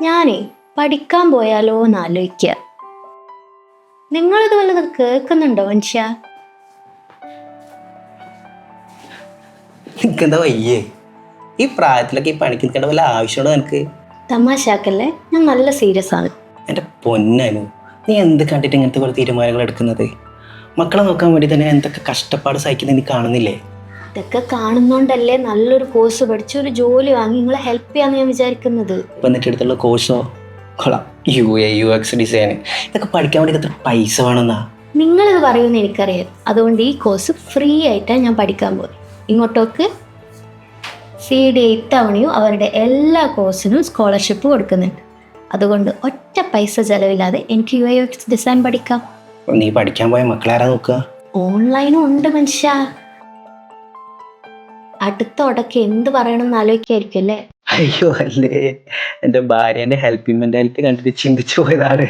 ഞാനേ പഠിക്കാൻ പോയാലോ എന്ന് ആലോചിക്കുക. നിങ്ങളിത് വല്ലതും കേൾക്കുന്നുണ്ടോ മനുഷ്യ? നിനക്കെന്താ വയ്യേ? ഈ പ്രായത്തിലൊക്കെ ഈ പണിക്ക് നിൽക്കേണ്ട വല്ല ആവശ്യമുണ്ടോ നിനക്ക്? തമാശാക്കല്ലേ, ഞാൻ നല്ല സീരിയസ് ആണ്. എൻ്റെ പൊന്നനു, നീ എന്ത് കണ്ടിട്ട് ഇങ്ങനത്തെ കുറേ തീരുമാനങ്ങൾ എടുക്കുന്നത്? മക്കളെ നോക്കാൻ വേണ്ടി തന്നെ എന്തൊക്കെ കഷ്ടപ്പാട് സഹിക്കുന്നത് നീ കാണുന്നില്ലേ? ഇതൊക്കെ കാണുന്നോണ്ടല്ലേ നല്ലൊരു കോഴ്സ് പഠിച്ച് ഒരു ജോലി വാങ്ങി നിങ്ങളെ ഹെൽപ്പ് ചെയ്യാന്ന് ഞാൻ വിചാരിക്കുന്നത്. ഇപ്പം എന്നിട്ട് അടുത്തുള്ള കോഴ്സോ കൊള്ളാം, UI UX ഡിസൈൻ, ഇതൊക്കെ പഠിക്കാൻ വേണ്ടി എത്ര പൈസ വേണമെന്നാ? നിങ്ങളിത് പറയുമെന്ന് എനിക്കറിയാം. അതുകൊണ്ട് ഈ കോഴ്സ് ഫ്രീ ആയിട്ടാണ് ഞാൻ പഠിക്കാൻ പോകുന്നത്. ഇങ്ങോട്ടേക്ക് CD ഇത്തവണയും അവരുടെ എല്ലാ കോഴ്സിനും സ്കോളർഷിപ്പ് കൊടുക്കുന്നുണ്ട്. അതുകൊണ്ട് ഒറ്റ പൈസ ചിലവില്ലാതെ എനിക്ക് UI UX ഡിസൈൻ പഠിക്കാം. നീ പഠിക്കാൻ പോയ മക്കളാരാ നോക്കുക? ഓൺലൈനും ഉണ്ട് മനുഷ്യ. അടുത്ത ഉടക്ക് എന്ത് പറയണമെന്ന് ആലോചിക്കായിരിക്കും അല്ലേ? അയ്യോ അല്ലേ, എൻ്റെ ഭാര്യേൻ്റെ ഹെൽപ്പിംഗ് മെൻറ്റാലിറ്റി കണ്ടിട്ട് ചിന്തിച്ചു പോയതാണ്.